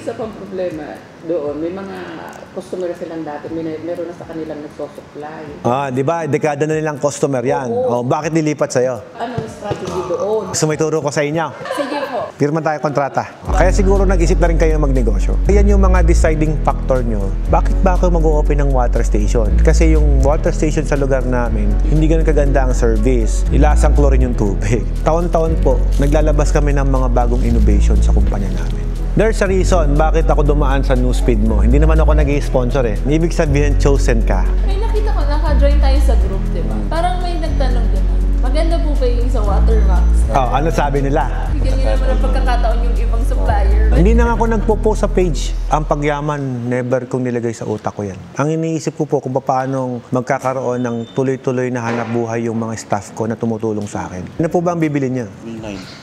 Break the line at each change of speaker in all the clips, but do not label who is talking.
isa pang problema doon, may mga customer silang dati, meron na sa kanilang nagsosupply.
Di ba? Dekada na nilang customer yan. Bakit nilipat sa'yo?
Anong strategy doon?
Gusto may turo ko sa inyo?
Sige po.
Pirma tayo kontrata. Kaya siguro nag-isip na rin kayo magnegosyo. Yan yung mga deciding factor nyo. Bakit ba ako mag-o-open ng water station? Kasi yung water station sa lugar namin, hindi ganun kaganda ang service. Ilasang chlorine yung tubig. Taon-taon po, naglalabas kami ng mga bagong innovation sa kumpanya namin. There's a reason bakit ako dumaan sa newsfeed mo. Hindi naman ako nag-i-sponsor eh. Ibig sabihin, chosen ka.
May nakita ko, naka-join tayo sa group, di ba? Parang may nagtanong din. Maganda po ba yung sa Watermax?
Ano sabi nila?
Bigyan naman ang pagkakataon yung ibang supplier.
Hindi na ako nagpo-post sa page. Ang pagyaman, never kong nilagay sa utak ko yan. Ang iniisip ko po kung paano magkakaroon ng tuloy-tuloy na hanap buhay yung mga staff ko na tumutulong sa akin. Ano po ba ang bibili niya?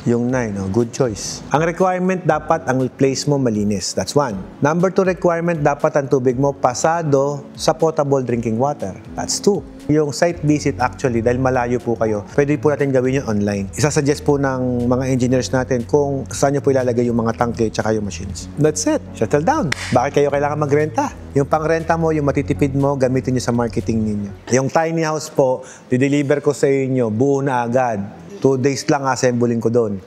Yung 9, good choice. Ang requirement dapat ang place mo malinis. That's 1. Number 2 requirement, dapat ang tubig mo pasado sa potable drinking water. That's 2. Yung site visit actually, dahil malayo po kayo, pwede po natin gawin yun online. Isasuggest po ng mga engineers natin kung saan nyo po ilalagay yung mga tangke tsaka yung machines. That's it. Settle down. Bakit kayo kailangan magrenta? Yung pangrenta mo, yung matitipid mo, gamitin nyo sa marketing ninyo. Yung tiny house po, dideliver ko sa inyo, buo na agad. 2 days lang assembling ko doon.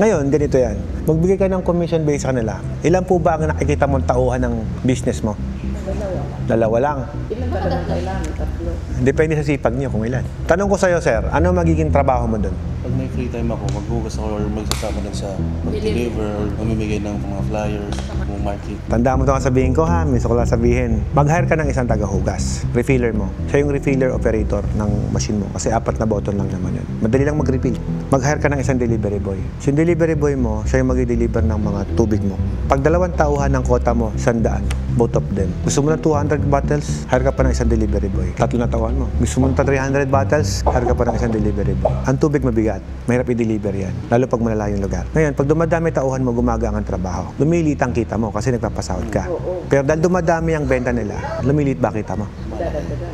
Ngayon, ganito yan. Magbigay ka ng commission base sa kanila. Ilan po ba ang nakikita mong tauhan ng business mo? Dalawa lang.
Ilan talagang kailangan? 3.
Depende sa sipag niyo kung ilan. Tanong ko sa'yo, sir, ano magiging trabaho mo doon?
Pag may free time ako, maghugas ako or magsasama din sa mag-deliver or mamimigay ng mga flyers, mga market.
Tandaan mo ito ang sabihin ko ha, minsan ko lang sabihin. Mag-hire ka ng isang taga-hugas. Refiller mo. Siya yung refiller operator ng machine mo kasi 4 na button lang naman yun. Madali lang mag-refill. Mag-hire ka ng isang delivery boy. So yung delivery boy mo, siya yung mag-deliver ng mga tubig mo. Pag 2 tauhan ng kota mo, 100. Both of them. Gusto mo ng 200 bottles, hire ka pa ng isang delivery boy. 3 na tauhan mo. Gusto mo ng 300 bottles, hire ka pa ng isang delivery boy. Ang tubig mabigat. Mahirap i-deliver yan. Lalo pag malalayong lugar. Ngayon, pag dumadami tauhan mo, gumagaan ang trabaho. Lumilit ang kita mo kasi nagpapasahod ka. Pero dahil dumadami ang benta nila, lumilit ba kita mo?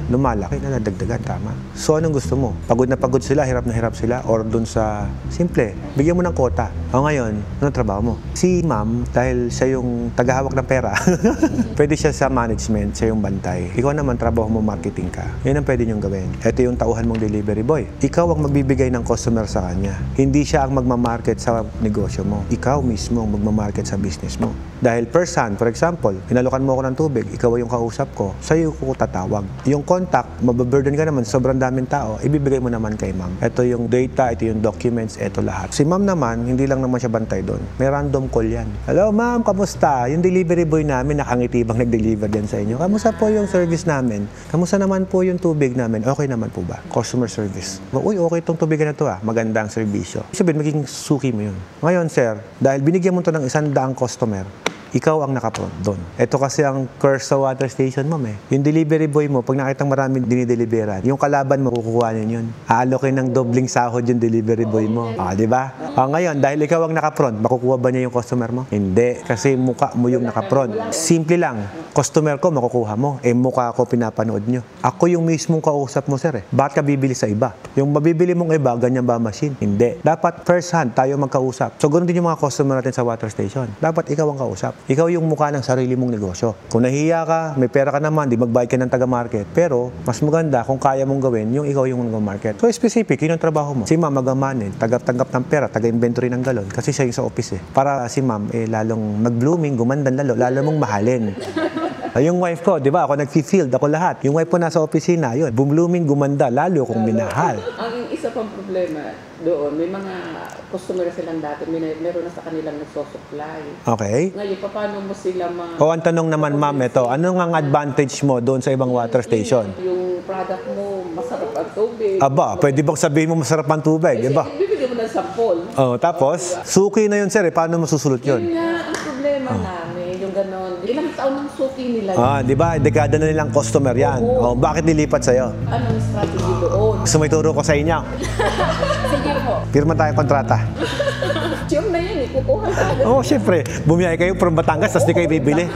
Lumalaki na nadagdagan, tama. So, anong gusto mo? Pagod na pagod sila, hirap na hirap sila, or dun sa, simple, bigyan mo ng kota. O ngayon, anong trabaho mo? Si ma'am, dahil siya yung tagahawak ng pera, pwede siya sa management, siya yung bantay. Ikaw naman, trabaho mo, marketing ka. Yan ang pwede niyong gawin. Ito yung tauhan mong delivery boy. Ikaw ang magbibigay ng customer sa kanya. Hindi siya ang magmamarket sa negosyo mo. Ikaw mismo ang magmamarket sa business mo. Dahil per hand, for example, pinalukan mo ako ng tubig, ikaw yung kausap ko, sa'yo ko tatawag. Yung contact, mababurden ka naman, sobrang daming tao, ibibigay mo naman kay ma'am. Ito yung data, ito yung documents, ito lahat. Si ma'am naman, hindi lang naman siya bantay doon. May random call yan. Hello ma'am, kamusta? Yung delivery boy namin, nakangiti bang nag-deliver din sa inyo? Kamusta po yung service namin? Kamusta naman po yung tubig namin? Okay naman po ba? Customer service. Uy, okay itong tubigan na to maganda ang serbisyo. Sabihin, magiging suki mo yun. Ngayon, sir, dahil binigyan mo to ng 100 customer, ikaw ang nakapront doon. Ito kasi ang curse sa water station mo, Yung delivery boy mo, pag nakitang maraming dinideliveran, yung kalaban mo, kukuhanin yun. Aalokin ng dobling sahod yung delivery boy mo. Di ba? Ngayon, dahil ikaw ang nakapront, makukuha ba niya yung customer mo? Hindi. Kasi mukha mo yung nakapront. Simple lang. Customer ko, makukuha mo. Mukha ko pinapanood nyo. Ako yung mismong kausap mo, sir. Bakit ka bibili sa iba? Yung mabibili mong iba, ganyan ba machine? Hindi. Dapat first hand, tayo magkausap. So, ganoon din yung mga customer natin sa water station. Dapat ikaw ang kausap. Ikaw yung mukha ng sarili mong negosyo. Kung nahiya ka, may pera ka naman, di magbayad ka ng taga-market. Pero, mas maganda kung kaya mong gawin, yung ikaw yung nag-market. So, specific, yun ang trabaho mo. Si ma'am mag-manage, tagap-tanggap ng pera, taga-inventory ng galon. Kasi siya yung sa office Para si ma'am, lalong mag-blooming, gumandan lalo mong mahalin. Yung wife ko, di ba, ako nag-field, ako lahat. Yung wife ko nasa opisina, yun, blooming, gumanda, lalo kung minahal.
Ang isa pang problema doon, may mga customer silang dati, meron na sa kanilang nagsosupply.
Okay.
Ngayon, paano mo sila
ang tanong naman, ma'am, ito, ano ang advantage mo doon sa ibang water station?
Yung product mo, masarap ang tubig.
Aba, pwede bang sabihin mo masarap ang tubig, di ba?
Bibigyan mo ng sample.
Tapos, suki na yun, sir, paano mo susulot yun?
Yun nga, ang problema namin, yung ganon. Ilang taon ng suki nila.
Di ba? Dekada na nilang customer yan. Bakit nilipat sa'yo?
Anong strategy doon?
Gusto may turo ko sa inyo?
Sige po.
Pirma tayo kontrata.
Siyempre na yun, kukuha talaga.
Siyempre. Bumiyay kayo from Batangas, tapos di kayo bibili.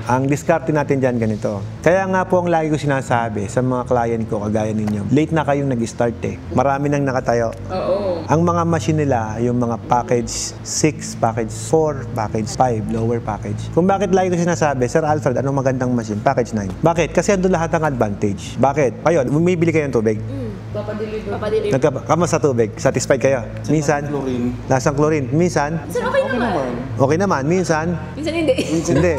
Ang diskarte natin dyan ganito. Kaya nga po ang lagi ko sinasabi sa mga client ko, kagaya ninyo, late na kayong nag-start eh. Marami nang nakatayo.
Oo.
Ang mga machine nila, yung mga package 6, package 4, package 5, lower package. Kung bakit lagi ko sinasabi, Sir Alfred, anong magandang machine? Package 9. Bakit? Kasi andun lahat ng advantage. Bakit? Ayun, bumibili kayo ng tubig.
Papadeliver.
Kamusta tubig? Satisfied kayo? Minsan,
Chlorine.
lasang chlorine. Minsan,
Sir, okay naman.
okay naman. Minsan,
Minsan hindi.
hindi.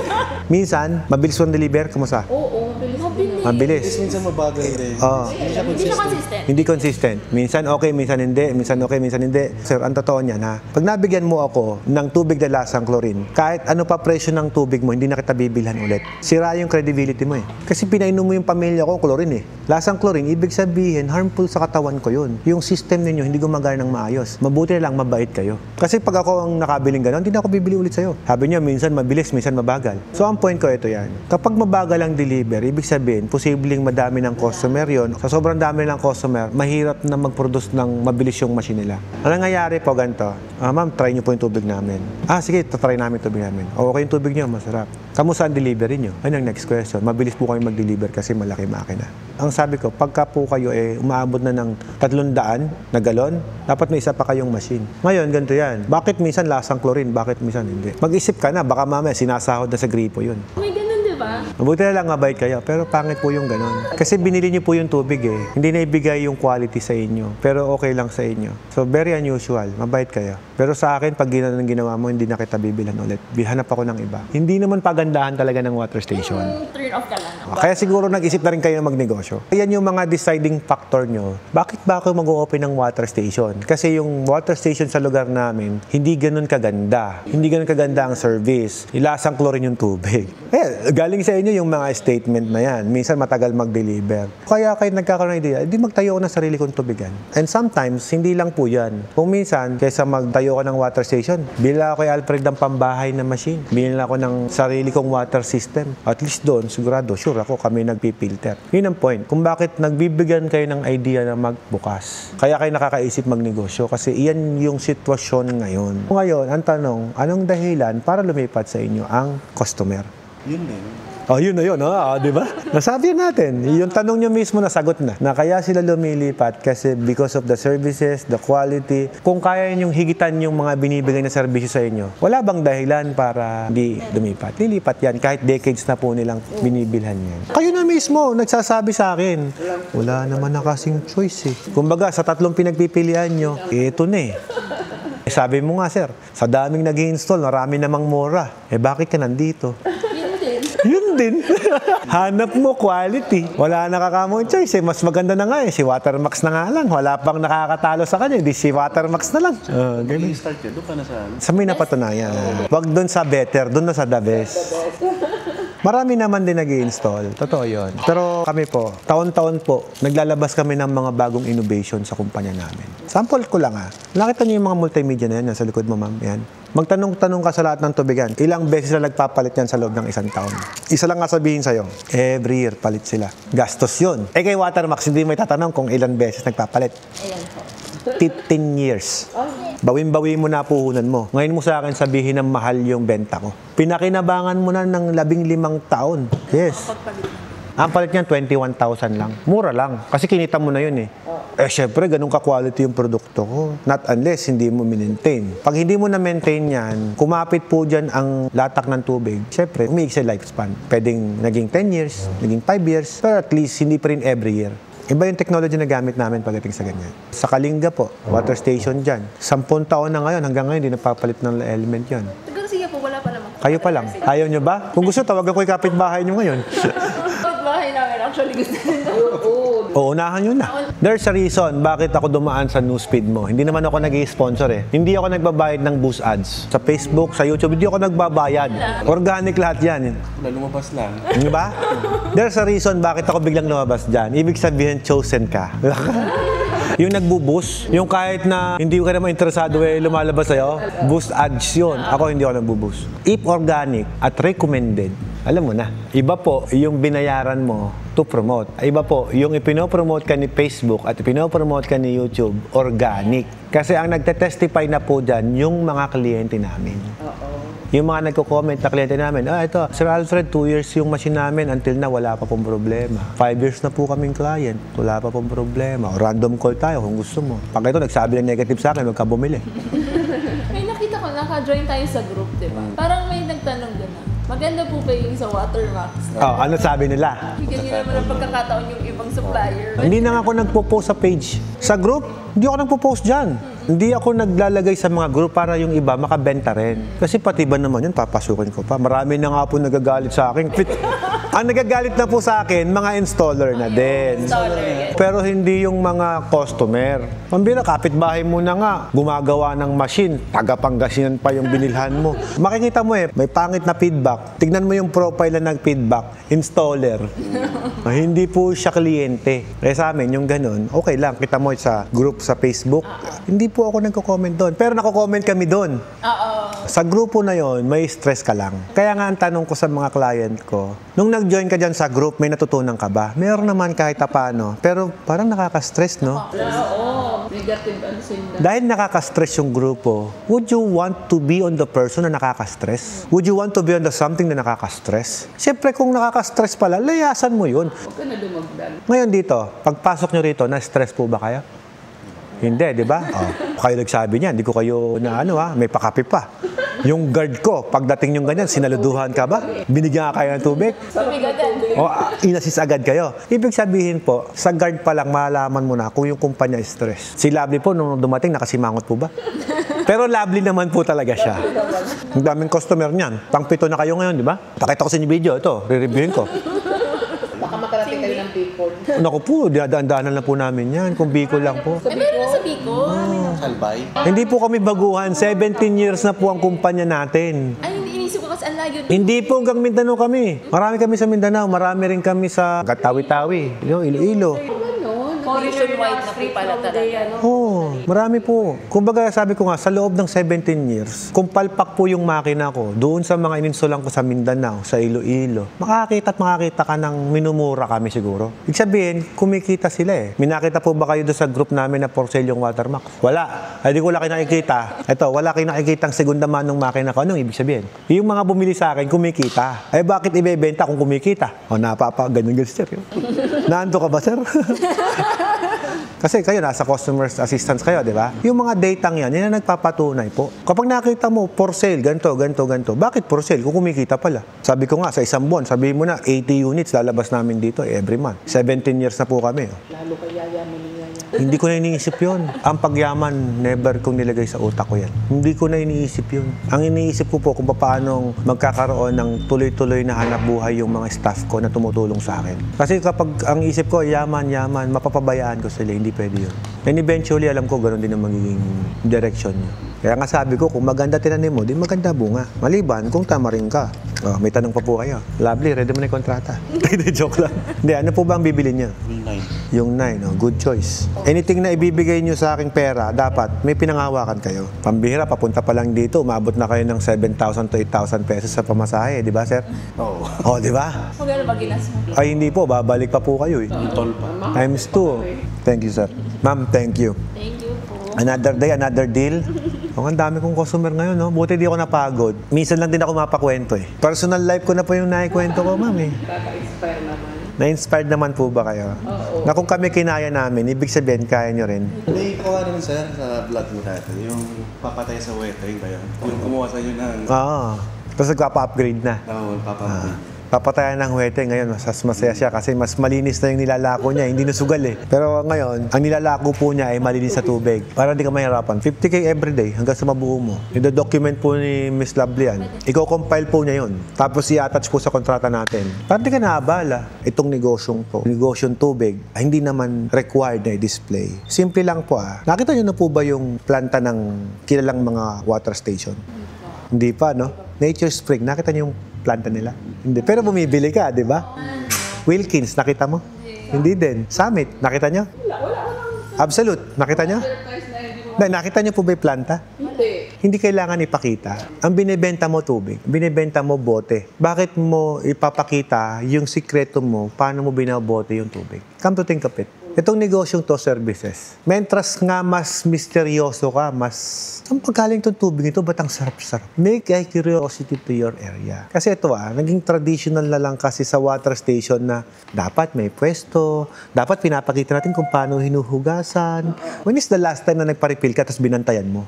Minsan, mabilis yung deliver. Kamusta?
Oo, mabilis.
Mabilis.
Minsan mabagal din.
Oo.
Hindi siya consistent.
Hindi consistent. Minsan okay, minsan hindi. Minsan okay, minsan hindi. Sir, ang totoo niyan ha. Pag nabigyan mo ako ng tubig na lasang chlorine, kahit ano pa presyo ng tubig mo, hindi na kita bibilhan ulit. Sira yung credibility mo eh. Kasi pinainom mo yung pamilya ko chlorine eh. Lasang chlorine, ibig sabihin, harmful sa katawan ko yun. Yung system ninyo, hindi gumagana ng maayos. Mabuti na lang, mabait kayo. Kasi pag ako ang nakabiling gano'n, hindi na ako bibili ulit sa'yo. Sabi niyo, minsan mabilis, minsan mabagal. So, ang point ko ito yan. Kapag mabagal ang deliver, ibig sabihin, posibleng madami ng customer yon. Sa sobrang dami ng customer, mahirap na mag-produce ng mabilis yung machine nila. Ang nangyayari po ganito, ma'am, try niyo po yung tubig namin. Sige, try namin yung tubig namin. Okay yung tubig niyo, masarap. Kamusta ang delivery niyo? Ayun ang next question. Mabilis po kayo mag-deliver kasi malaki makina. Ang sabi ko, pagka po kayo umaabot na ng 300 na galon, dapat may isa pa kayong machine. Ngayon, ganito yan. Bakit minsan lasang chlorine? Bakit minsan hindi? Mag-isip ka na, baka mamaya sinasahod na sa gripo yun.
May ganun, di ba?
Mabuti na lang mabait kayo, pero pangit po yung ganon. Kasi binili niyo po yung tubig eh. Hindi na ibigay yung quality sa inyo, pero okay lang sa inyo. So, very unusual. Mabait kayo. Pero sa akin, pag ginawa mo, hindi na kita bibilhan ulit. Bihanap ako ng iba. Hindi naman pagandahan talaga ng water station.
Turn off ka lang.
Kaya siguro nag-isip na rin kayo ng magnegosyo. Ayan yung mga deciding factor nyo. Bakit ba ako mag-open ng water station? Kasi yung water station sa lugar namin, hindi ganun kaganda. Hindi ganun kaganda ang service. Ilasang chlorine yung tubig. Galing sa inyo yung mga statement na yan. Minsan matagal mag-deliver. Kaya kayo nagkakaroon ng idea, hindi magtayo ko ng sarili kong tubigan. And sometimes, hindi lang po yan. Kung minsan, kaysa magtayo ko ng water station, bila ako kay Alfred ng pambahay na machine. Bila ako ng sarili kong water system. At least doon, sigurado, sure ako, kami nagpipilter. Yun ang point. Kung bakit nagbibigyan kayo ng idea na magbukas. Kaya kayo nakakaisip magnegosyo kasi iyan yung sitwasyon ngayon. Ngayon, ang tanong, anong dahilan para lumipat sa inyo ang customer?
Yun din.
Yun na yun, di ba? Nasabi natin. Yung tanong nyo mismo nasagot na. Na kaya sila lumilipat kasi because of the services, the quality. Kung kaya nyong higitan yung mga binibigay na serbisyo sa inyo, wala bang dahilan para di lumipat? Lilipat yan kahit decades na po nilang binibilhan yan. Kayo na mismo, nagsasabi sa akin, wala naman na kasing choice eh. Kumbaga, sa tatlong pinagpipilian nyo, ito na eh. Sabi mo nga, sir, sa daming nag-i-install, marami namang mura. Bakit ka nandito? Yun din. Hanap mo quality. Wala nakakamong choice. Mas maganda na nga si Watermax na nga lang. Wala pang nakakatalo sa kanya. Di si Watermax na lang. Ganun.
Start yun, doon ka na saan?
Sa may napatunayan. Huwag doon sa better, doon na sa the best. Marami naman din nag-i-install. Totoo yun. Pero kami po, taon-taon po, naglalabas kami ng mga bagong innovation sa kumpanya namin. Sample ko lang Nakita niyo yung mga multimedia na yan sa likod mo, ma'am. Yan. Magtanong-tanong ka sa lahat ng tubigan. Ilang beses na nagpapalit yan sa loob ng isang taon. Isa lang nga sabihin sa'yo, every year palit sila. Gastos yun. Kay Watermax, hindi may tatanong kung ilang beses nagpapalit.
Ayan po.
15 years. Bawin-bawi mo na puhunan mo. Ngayon mo sa akin sabihin ng mahal yung benta ko. Pinakinabangan mo na ng 15 taon. Yes. Ang palit niyan, 21,000 lang. Mura lang. Kasi kinita mo na yun eh. Syempre, ganun ka-quality yung produkto ko. Not unless hindi mo minentain. Pag hindi mo na-maintain yan, kumapit po dyan ang latak ng tubig. Syempre, umiiksi lifespan. Pwedeng naging 10 years, naging 5 years, pero at least hindi pa rin every year. Iba yung technology na gamit namin pagdating sa ganyan. Sa Kalinga po, water station dyan. 10 taon na ngayon, hanggang ngayon, hindi napapalit ng element yan.
Siguro siya po, wala pa naman.
Kayo pa lang. Ayaw nyo ba? Kung gusto, tawagan ko yung kapitbahay nyo ngayon.
Bahay namin actually gusto nito.
Uunahan nyo na. There's a reason bakit ako dumaan sa newsfeed mo. Hindi naman ako nag-i-sponsor eh. Hindi ako nagbabayad ng boost ads. Sa Facebook, sa YouTube, hindi ako nagbabayad. Organic lahat yan.
Wala, lumabas lang.
Di ba? There's a reason bakit ako biglang lumabas dyan. Ibig sabihin, chosen ka. Yung nagbo-boost, yung kahit na hindi ka naman interesado lumalabas sa'yo, boost ads yun. Ako hindi ako nagbo-boost. If organic at recommended, alam mo na, iba po yung binayaran mo to promote. Iba po yung ipinopromote ka ni Facebook at ipinopromote ka ni YouTube, organic. Kasi ang nagte-testify na po dyan, yung mga kliyente namin. Yung mga nagko-comment na kliyente namin, ito, Sir Alfred, 2 years yung machine namin, until na wala pa pong problema. 5 years na po kaming client, wala pa pong problema. O, random call tayo kung gusto mo. Pag ito, nagsabi ng negative sa akin, huwag ka bumili.
May nakita ko, naka-join tayo sa group, di ba? Parang may nagtanong gano'n. Maganda po ba yung sa Watermax?
Ano sabi nila?
Bigyan niyo naman ang pagkakataon yung ibang supplier.
Hindi na ako nagpo-post sa page. Sa group, hindi ako nagpo-post dyan. Hindi ako naglalagay sa mga group para yung iba makabenta rin. Kasi pati ba naman yun, papasukin ko pa. Marami na nga po nagagalit sa akin. Ang nagagalit na po sa akin, mga installer na din. Pero hindi yung mga customer. Pambira, kapitbahay mo na nga, gumagawa ng machine, taga-Pangasinan pa yung binilhan mo. Makikita mo may pangit na feedback. Tignan mo yung profile na nag-feedback, installer. Hindi po siya kliyente. Kaya sa amin, yung ganun, okay lang. Kita mo sa group sa Facebook, hindi po ako nagko-comment doon. Pero nako-comment kami doon. Sa grupo na yon, may stress ka lang. Kaya nga ang tanong ko sa mga client ko, nung nag-join ka dyan sa group, may natutunan ka ba? Meron naman kahit paano. Pero parang nakaka-stress, no?
Oo, negative ano sila.
Dahil nakaka-stress yung grupo, would you want to be on the person na nakaka-stress? Would you want to be on the something na nakaka-stress? Siyempre, kung nakaka-stress pala, layasan mo yun.
Huwag ka na dumagdag.
Ngayon dito, pagpasok nyo rito, na-stress po ba kayo? Hindi, di ba? Kayo nagsabi niyan, hindi ko kayo na may pakapi pa. Yung guard ko, pagdating yung ganyan, sinaluduhan ka ba? Binigyan ka kayo ng tubig? O inasis agad kayo. Ibig sabihin po, sa guard pa lang, malalaman mo na kung yung kumpanya stress. Si Lovely po, nung dumating, nakasimangot po ba? Pero lovely naman po talaga siya. Ang daming customer niyan. Pang-7 na kayo ngayon, di ba? Pakita ko sa inyo video, ito, re-reviewin ko.
Baka makarating kayo ng Bicol.
Naku po, daan-daanan na po namin yan. Kung Bicol lang po.
Meron na sa Bicol.
Salbay.
Hindi po kami baguhan. 17 years na po ang kumpanya natin.
Ay, inisip ko kasi ang layo.
Hindi po hanggang Mindanao kami. Marami kami sa Mindanao. Marami rin kami sa Tawi-Tawi, Iloilo.
Nationwide na po pala talaga.
Marami po. Kumbaga sabi ko nga, sa loob ng 17 years, kung palpak po yung makina ko, doon sa mga ininsulan ko sa Mindanao, sa Iloilo, makakita ka ng minumura kami siguro. Ibig sabihin, kumikita sila May nakita po ba kayo doon sa group namin na for sale yung Watermax? Wala. Hindi ko wala kayo nakikita. Ito, wala kayo nakikita ang segunda man ng makina ko. Anong ibig sabihin? Yung mga bumili sa akin, kumikita. Bakit ibebenta kung kumikita? Ganun sir. Naanto ka ba, sir? Kasi kayo, nasa customer assistance kayo, di ba? Yung mga datang yan ang nagpapatunay po. Kapag nakita mo, for sale, ganito. Bakit for sale? Kung kumikita pala. Sabi ko nga, sa isang buwan, sabihin mo na, 80 units lalabas namin dito every month. 17 years na po kami.
Lalo kaya yaman niya.
Hindi ko na iniisip yun. Ang pagyaman, never kong nilagay sa utak ko yan. Hindi ko na iniisip yun. Ang iniisip ko po kung paano magkakaroon ng tuloy-tuloy na hanap buhay yung mga staff ko na tumutulong sa akin. Kasi kapag ang isip ko, yaman, mapapabayaan ko sila. Hindi pwede yun. And eventually, alam ko, ganoon din ang magiging direction niya. Kaya nga sabi ko, kung maganda tinanim mo, di maganda bunga. Maliban, kung tama rin ka. May tanong pa po kayo. Lovely, ready mo na yung kontrata. Joke lang. Hindi, ano po ba ang bibili niya? Yung 9. Good choice. Anything na ibibigay niyo sa aking pera, dapat may pinangawakan kayo. Pambihira, papunta pa lang dito, umabot na kayo ng 7,000 to 8,000 pesos sa pamasahe. Di ba, sir? Oo. Di ba?
Magkano ba ginas mo?
Ay, hindi po. Babalik pa po kayo
Tol pa.
Times 2. Thank you, sir. Ma'am, thank you.
Thank you po.
Another day, another deal. Ang dami kong customer ngayon, no? Buti di ako napagod. Minsan lang din ako mapakwento Personal life ko na po yung naikwento ko, ma'am
Kaka-inspire naman.
Na-inspired naman po ba kayo?
Oo.
Na kung kami kinaya namin, ibig sabihin, kaya nyo rin.
May kuha naman sir sa vlog mo natin, yung papatay sa wetering ba yun? Yung kumuha sa inyo ng...
Tapos nagpapa-upgrade na.
papatay.
Papatayan ng huwete ngayon, mas masaya siya kasi mas malinis na yung nilalako niya, hindi nasugal Pero ngayon, ang nilalako po niya ay malinis sa tubig. Para hindi ka mahirapan. 50K everyday hanggang sa mabuo mo. I-document po ni Miss Lovely yan. Iko-compile po niya yun. Tapos i-attach po sa kontrata natin. Para hindi ka naabala. Itong negosyong tubig, hindi naman required na i-display. Simple lang po Nakita niyo na po ba yung planta ng kilalang mga water station? Hindi pa, no? Nature Spring, nakita niyo yung planta nila? Hindi. Pero bumibili ka, di ba? Wilkins, nakita mo? Hindi din. Summit, nakita niyo? Absolute, nakita niyo? Nakita niyo po ba yung planta?
Hindi.
Hindi kailangan ipakita. Ang binibenta mo tubig, binibenta mo bote. Bakit mo ipapakita yung sikreto mo, paano mo binabote yung tubig? Come to think of it. Itong negosyong to, services. Mentras nga mas misteryoso ka, mas... Saan pagkaling itong tubig ito? Ba't ang sarap-sarap? Make a curiosity to your area. Kasi ito naging traditional na lang kasi sa water station na dapat may pwesto, dapat pinapakita natin kung paano hinuhugasan. When is the last time na nagpa-refill ka tapos binantayan mo?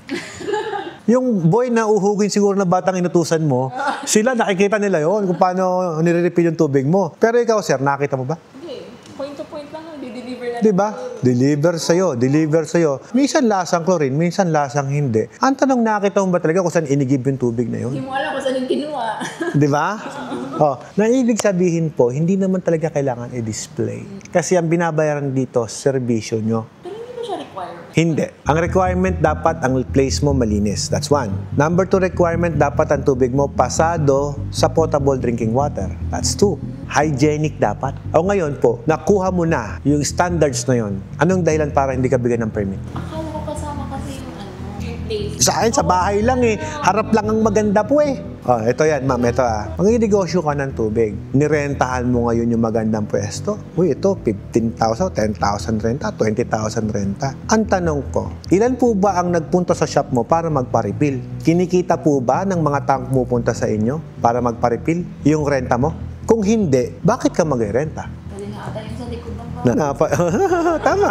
Yung boy na uhugin siguro na batang inutusan mo, sila nakikita nila yon kung paano nire-refill yung tubig mo. Pero ikaw, sir, nakita mo ba?
Hindi. Point to point lang. Di-deliver na.
Diba? Deliver sa'yo. Minsan lasang chlorine, minsan lasang hindi. Ang tanong, nakita mo ba talaga kung saan inigib yung tubig na yun?
Hindi mo alam kung saan yung kinuha.
Diba? Na ibig sabihin po, hindi naman talaga kailangan i-display. Kasi ang binabayaran dito, serbisyo nyo.
Pero hindi mo siya require.
Hindi. Ang requirement dapat ang place mo malinis. That's one. Number 2 requirement, dapat ang tubig mo pasado sa potable drinking water. That's 2. Hygienic dapat. O ngayon po, nakuha mo na yung standards na yon. Anong dahilan para hindi ka bigyan ng permit?
Akala ko kasama kasi yung place.
Sa akin, sa bahay lang Harap lang ang maganda po ito yan, ma'am. Ito Manginegosyo ka ng tubig. Nirentahan mo ngayon yung magandang pwesto. Uy, ito, 15,000, 10,000 renta, 20,000 renta. Ang tanong ko, ilan po ba ang nagpunta sa shop mo para magpa-refill? Kinikita po ba ng mga taong pumupunta sa inyo para magpa-refill yung renta mo? Kung hindi, bakit ka mag-renta?
Pwede nga ata yung sa likod ng bahay.
Tama.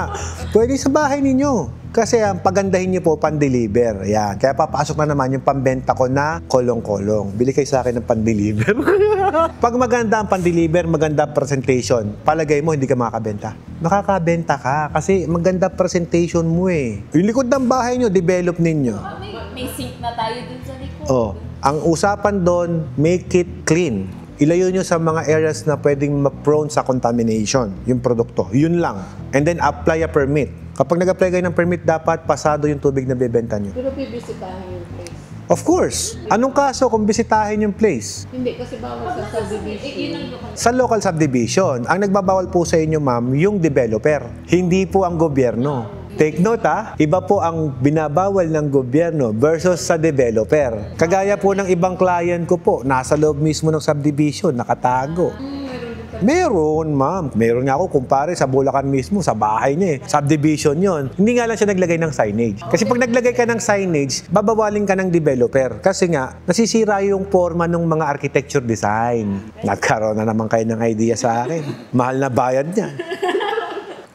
Pwede sa bahay ninyo. Kasi ang pagandahin niyo po, pan-deliver. Yan. Kaya papasok na naman yung pambenta ko na kolong-kolong. Bili kayo sa akin ng pan-deliver. Pag maganda ang pan-deliver, maganda presentation, palagay mo, hindi ka makakabenta. Makakabenta ka kasi maganda presentation mo Yung likod ng bahay niyo, develop ninyo.
May sink na tayo dun sa likod.
Ang usapan doon, make it clean. Ilayo nyo sa mga areas na pwedeng ma-prone sa contamination, yung produkto. Yun lang. And then, apply a permit. Kapag nag-apply kayo ng permit, dapat pasado yung tubig na bebenta nyo.
Pero bibisitahin yung place.
Of course. Anong kaso kung bisitahin yung place?
Hindi, kasi bawal sa subdivision.
Sa local subdivision, ang nagbabawal po sa inyo, ma'am, yung developer. Hindi po ang gobyerno. Take note iba po ang binabawal ng gobyerno versus sa developer. Kagaya po ng ibang client ko po, nasa loob mismo ng subdivision, nakatago. Meron, ma'am. Meron nga ako, kumpare, sa Bulacan mismo, sa bahay niya Subdivision yon. Hindi nga lang siya naglagay ng signage. Kasi pag naglagay ka ng signage, babawalin ka ng developer. Kasi nga, nasisira yung forma ng mga architecture design. Nagkaroon na naman kayo ng idea sa akin. Mahal na bayad niya.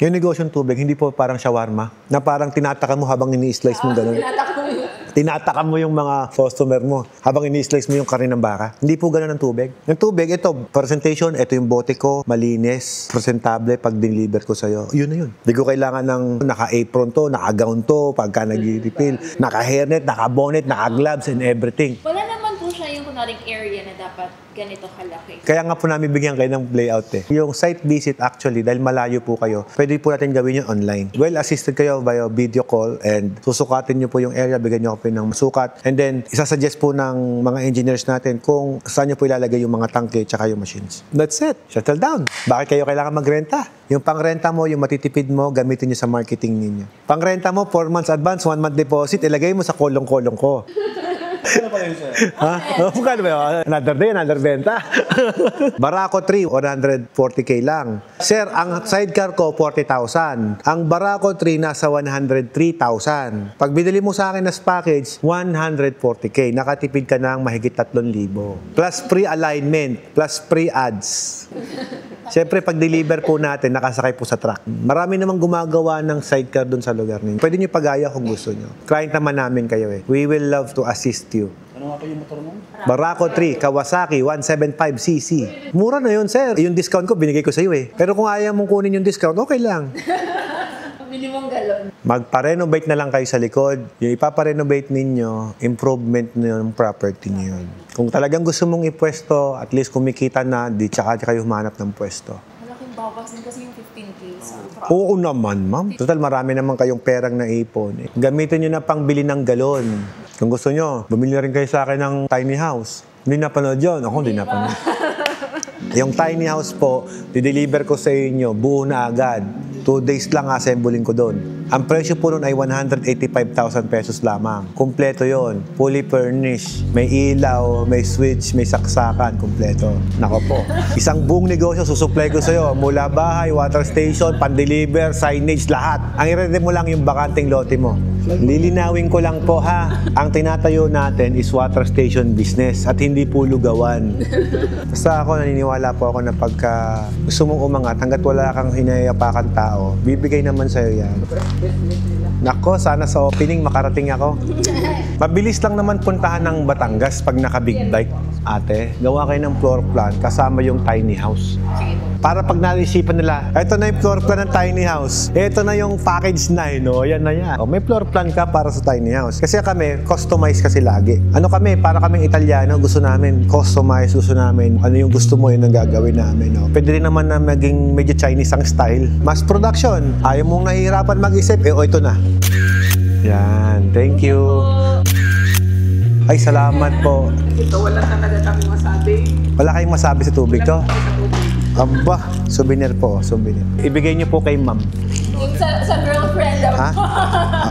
Yung negosyong tubig, hindi po parang shawarma, na parang tinataka mo habang ini-slice mo gano'n. Tinataka mo yung mga customer mo habang ini-slice mo yung karne ng baka. Hindi po gano'n ang tubig. Yung tubig, ito, presentation, ito yung bote ko, malinis, presentable pag deliver ko sa'yo. Yun na yun. Hindi ko kailangan ng naka-apron to, naka-gown to, pagka nag-refill, naka-hairnet, naka-bonnet, naka-gloves, and everything.
Wala naman po siya yung kunwaring area na dapat ganito kalaki.
Kaya nga po namin bigyan kayo ng layout Yung site visit actually, dahil malayo po kayo, pwede po natin gawin yun online. Well assisted kayo via video call and susukatin nyo po yung area, bigyan nyo po ng sukat. And then, isasuggest po ng mga engineers natin kung saan nyo po ilalagay yung mga tangke tsaka yung machines. That's it. Settle down. Bakit kayo kailangan magrenta? Yung pangrenta mo, yung matitipid mo, gamitin nyo sa marketing ninyo. Pangrenta mo, 4 months advance, 1 month deposit, ilagay mo sa kolong-kolong ko.
Ano pala yun, sir?
Magkano ba yun? Another day, another benta. Barako 3, 140K lang. Sir, ang sidecar ko, 40,000. Ang Barako 3, nasa 103,000. Pag binili mo sa akin as package, 140K. Nakatipid ka ng mahigit 3,000. Plus free alignment, plus free ads. Siyempre, pag deliver po natin, nakasakay po sa truck. Marami namang gumagawa ng sidecar dun sa lugar ninyo. Pwede nyo pagaya kung gusto nyo. Client naman namin kayo We will love to assist you.
Ano nga pa yung motor mo?
Barako 3, Kawasaki, 175cc. Mura na yun, sir. Yung discount ko, binigay ko sa iyo Pero kung ayaw mong kunin yung discount, okay lang.
Minimum galon.
Magpa-renovate na lang kayo sa likod. Yung ipaparenovate ninyo, improvement na yung property niyo yun. Kung talagang gusto mong ipwesto, at least kumikita na, di tsaka kayo humanap ng pwesto.
Malaking bawas din kasi yung 15K sa
Oo naman, ma'am. Total, marami naman kayong perang naipon. Gamitin nyo na pangbili ng galon. Kung gusto nyo, bumili na rin kayo sa akin ng tiny house. Hindi napanood yun. Ako, hindi napanood. Yung tiny house po, dideliver ko sa inyo, buo na agad. 2 days lang assembling ko doon. Ang presyo po nun ay 185,000 pesos lamang. Kumpleto yon, fully furnished. May ilaw, may switch, may saksakan, kumpleto. Nako po. Isang buong negosyo susupply ko sa'yo. Mula bahay, water station, pan-deliver, signage, lahat. Ang i-ready mo lang yung bakanting lote mo. Lilinawin ko lang po ha. Ang tinatayo natin is water station business at hindi po lugawan. Basta ako, naniniwala po ako na pagka gusto mong umangat, hanggat wala kang hinayapakan tao, bibigay naman sa'yo yan. Nako, sana sa opening makarating ako. Mabilis lang naman puntahan ng Batangas pag naka-big bike. Ate, gawa kayo ng floor plan kasama yung tiny house. Para pag naisipan nila, eto na yung floor plan ng tiny house. Eto na yung package na, no? Yan na yan. O, may floor plan ka para sa tiny house. Kasi kami, customize kasi lagi. Ano kami, para kaming Italiano, gusto namin customize, gusto namin ano yung gusto mo, yun ang gagawin namin. No? Pwede rin naman na maging medyo Chinese ang style. Mass production. Ayaw mong nahihirapan mag-isip, ito na. Yan, thank you. Ay, salamat po.
Ito, wala talaga kami masabi.
Wala kayong masabi sa tubig to?
Sa tubig.
Aba, souvenir po, souvenir. Ibigay niyo po kay ma'am.
Yung sa girlfriend daw.
Ha?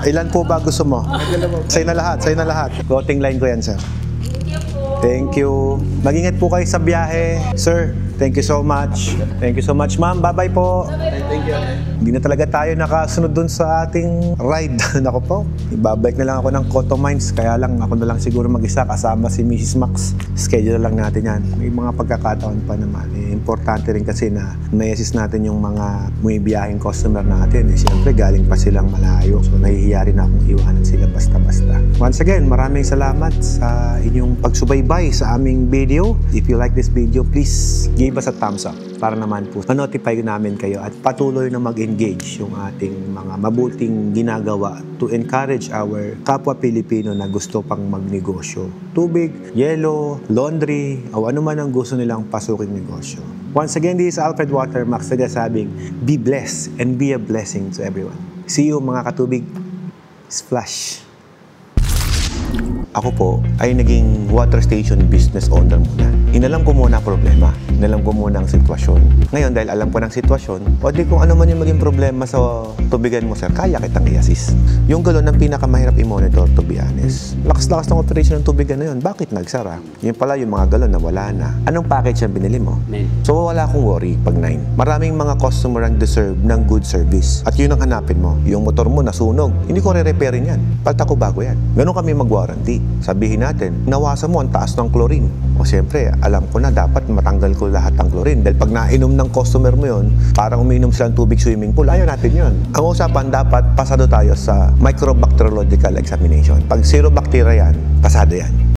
Ilan po ba gusto mo? Sa'yo na lahat, sa'yo na lahat. Voting line ko yan, sir.
Thank you po.
Thank you. Mag-ingat po kayo sa biyahe. Sir, thank you so much. Thank you so much, ma'am. Bye-bye po.
Thank you.
Hindi na talaga tayo nakasunod dun sa ating ride. Nako po, ibabike na lang ako ng Cotto Mines. Kaya lang, ako na lang siguro mag-isa kasama si Mrs. Max. Schedule lang natin yan. May mga pagkakataon pa naman. Importante rin kasi na may-assist natin yung mga bumibiyahing customer natin. Siyempre, galing pa silang malayo. So, nahihiya rin akong iwanan sila basta-basta. Once again, maraming salamat sa inyong pagsubaybay sa aming video. If you like this video, please give us a thumbs up para naman po ma-notify namin kayo at patuloy na mag-engage yung ating mga mabuting ginagawa to encourage our kapwa Pilipino na gusto pang magnegosyo. Tubig, yelo, laundry, o ano man ang gusto nilang pasuking negosyo. Once again, this is Alfred Watermax nagsasabing, be blessed and be a blessing to everyone. See you mga katubig. Splash! Ako po ay naging water station business owner muna. Inalam ko muna ang problema. Inalam ko muna ang sitwasyon. Ngayon, dahil alam ko ng sitwasyon, o di kung ano man yung maging problema sa tubigan mo, sir, kaya kitang i-assist. Yung galon ang pinakamahirap i-monitor, to be honest. Lakas-lakas ng operation ng tubigan na yun. Bakit nagsara? Yun pala yung mga galon na wala na. Anong package ang binili mo? 9. So, wala akong worry pag 9. Maraming mga customer ang deserve ng good service. At yun ang hanapin mo. Yung motor mo nasunog. Hindi ko re-repairin yan. Palta ko bago yan. Ganun kami mag-warranty. Sabihin natin, nawasan mo ang taas ng chlorine. O siyempre, alam ko na dapat matanggal ko lahat ng chlorine. Dahil pag nainom ng customer mo yun, parang uminom silang tubig swimming pool, ayaw natin yun. Ang usapan, dapat pasado tayo sa microbacteriological examination. Pag zero bacteria yan, pasado yan.